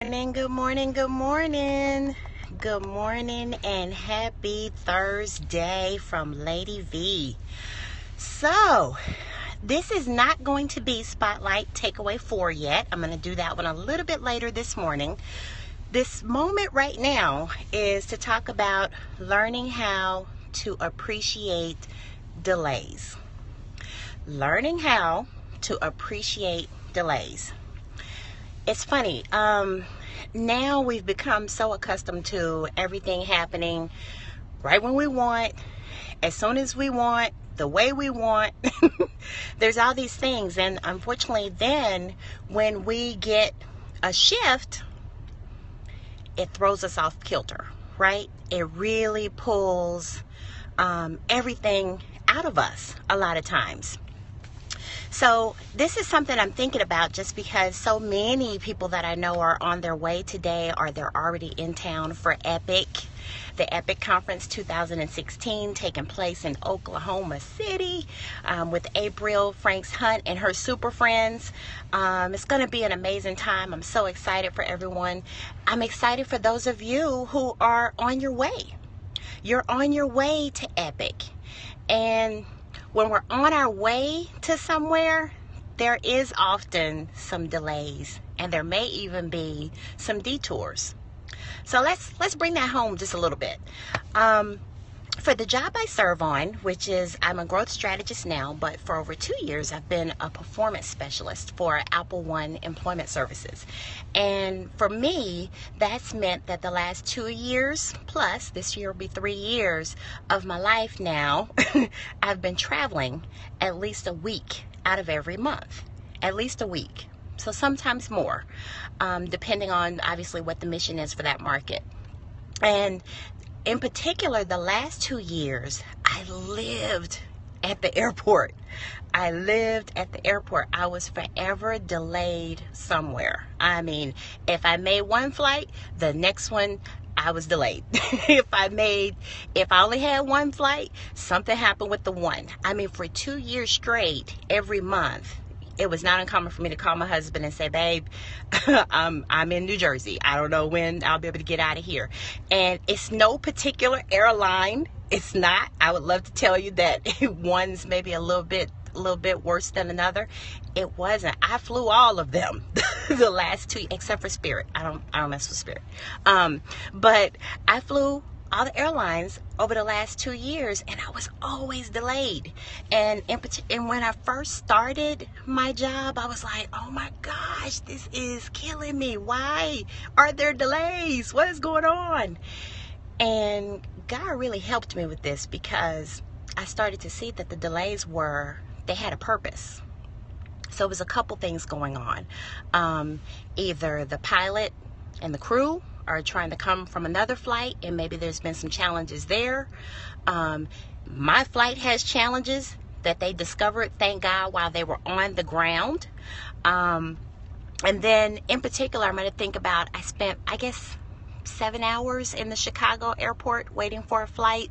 Morning, good morning, good morning. Good morning and happy Thursday from Lady V. So, this is not going to be Spotlight Takeaway 4 yet. I'm going to do that one a little bit later this morning. This moment right now is to talk about learning how to appreciate delays. Learning how to appreciate delays. It's funny. Now we've become so accustomed to everything happening right when we want, as soon as we want, the way we want. There's all these things, and unfortunately, then when we get a shift, it throws us off kilter, right? It really pulls everything out of us a lot of times. So this is something I'm thinking about just because so many people that I know are on their way today, or they're already in town for Epic, the Epic Conference 2016, taking place in Oklahoma City with April Franks Hunt and her super friends. It's going to be an amazing time. I'm so excited for everyone. I'm excited for those of you who are on your way. You're on your way to Epic. And when we're on our way to somewhere, there is often some delays, and there may even be some detours. So let's bring that home just a little bit. For the job I serve on, which is, I'm a growth strategist now, but for over 2 years I've been a performance specialist for Apple One Employment Services. And for me, that's meant that the last 2 years, plus this year will be 3 years of my life now, I've been traveling at least a week out of every month. At least a week. So sometimes more, depending on obviously what the mission is for that market. And in particular, the last 2 years, I lived at the airport. I was forever delayed somewhere. I mean, if I made one flight, the next one, I was delayed. If I only had one flight, something happened with the one. I mean, for 2 years straight, every month, it was not uncommon for me to call my husband and say, babe, I'm in New Jersey. I don't know when I'll be able to get out of here. And it's no particular airline. It's not. I would love to tell you that one's maybe a little bit worse than another. It wasn't. I flew all of them the last two, except for Spirit. I don't mess with Spirit. But I flew all the airlines over the last 2 years, and I was always delayed. And when I first started my job, I was like, oh my gosh, this is killing me. Why are there delays? What is going on? And God really helped me with this, because I started to see that the delays they had a purpose. So it was a couple things going on. Either the pilot and the crew are trying to come from another flight, and maybe there's been some challenges there. My flight has challenges that they discovered, thank God, while they were on the ground. And then in particular, I'm going to think about, I spent, I guess, 7 hours in the Chicago airport waiting for a flight.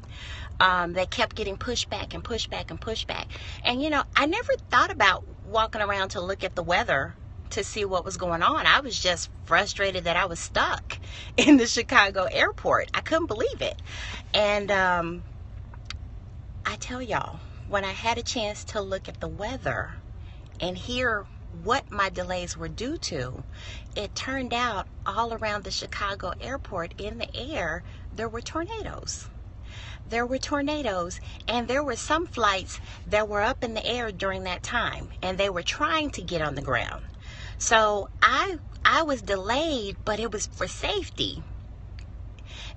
They kept getting pushed back and pushed back and pushed back. And I never thought about walking around to look at the weather to see what was going on. I was just frustrated that I was stuck in the Chicago airport. I couldn't believe it. And I tell y'all, when I had a chance to look at the weather and hear what my delays were due to, it turned out all around the Chicago airport in the air, there were tornadoes. There were tornadoes, and there were some flights that were up in the air during that time, and they were trying to get on the ground. So I was delayed, but it was for safety.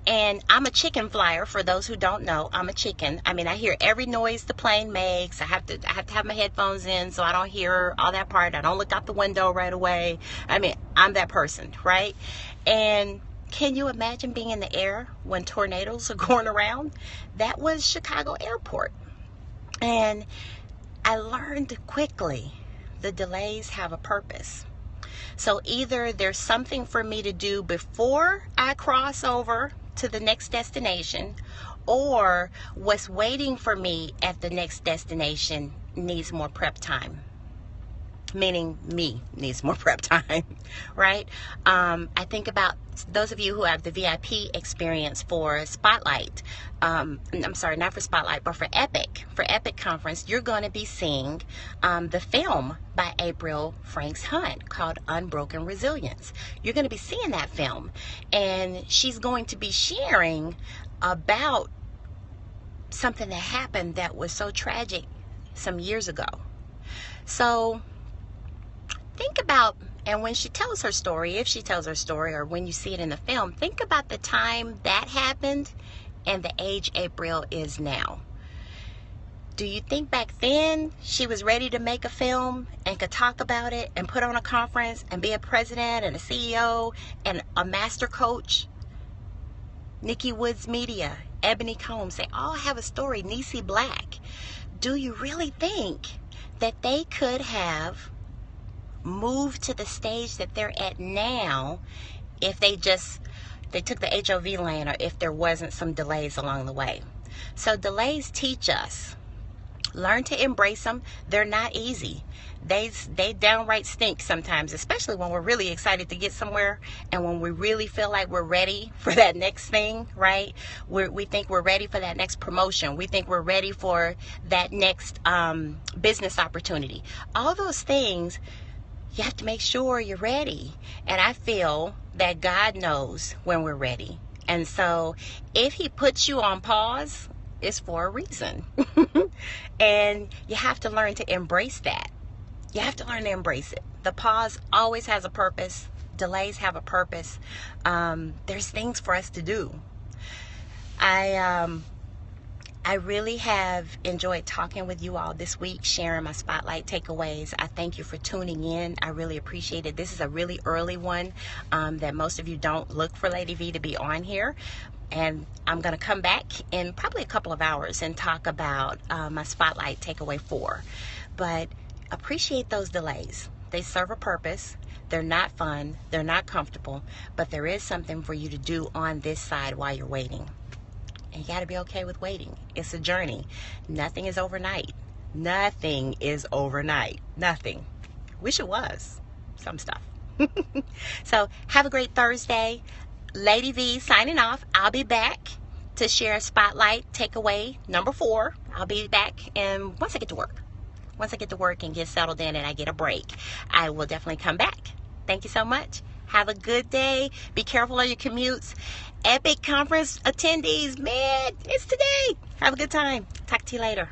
And I'm a chicken flyer. For those who don't know, I'm a chicken. I mean, I hear every noise the plane makes. I have to have my headphones in so I don't hear all that part. I don't look out the window right away. I mean, I'm that person, right? And can you imagine being in the air when tornadoes are going around? That was Chicago Airport. And I learned quickly the delays have a purpose. So either there's something for me to do before I cross over to the next destination, or what's waiting for me at the next destination needs more prep time. meaning me needs more prep time, right? I think about those of you who have the VIP experience for Spotlight. I'm sorry, not for Spotlight, but for Epic Conference, you're going to be seeing the film by April Franks Hunt called Unbroken Resilience. You're going to be seeing that film, and she's going to be sharing about something that happened that was so tragic some years ago. So think about, and when she tells her story, if she tells her story, or when you see it in the film, think about the time that happened and the age April is now. Do you think back then she was ready to make a film and could talk about it and put on a conference and be a president and a CEO and a master coach? Nikki Woods Media, Ebony Combs, they all have a story. Niecy Black. Do you really think that they could have moved to the stage that they're at now if they took the HOV lane, or if there wasn't some delays along the way? So delays teach us. Learn to embrace them. They're not easy. They downright stink sometimes, especially when we're really excited to get somewhere and when we really feel like we're ready for that next thing, right? We think we're ready for that next promotion. We think we're ready for that next business opportunity. All those things, you have to make sure you're ready. And I feel that God knows when we're ready. And so if he puts you on pause, it's for a reason. And you have to learn to embrace that. You have to learn to embrace it. The pause always has a purpose. Delays have a purpose. There's things for us to do. I really have enjoyed talking with you all this week, sharing my Spotlight takeaways. I thank you for tuning in. I really appreciate it. This is a really early one that most of you don't look for Lady V to be on here. And I'm going to come back in probably a couple of hours and talk about my Spotlight takeaway 4. But appreciate those delays. They serve a purpose. They're not fun. They're not comfortable. But there is something for you to do on this side while you're waiting. And you got to be okay with waiting. It's a journey. Nothing is overnight. Nothing is overnight. Nothing. Wish it was. Some stuff. So have a great Thursday. Lady V signing off. I'll be back to share Spotlight takeaway number 4. I'll be back and once I get to work. Once I get to work and get settled in and I get a break, I will definitely come back. Thank you so much. Have a good day. Be careful on your commutes. Epic Conference attendees, man, it's today. Have a good time. Talk to you later.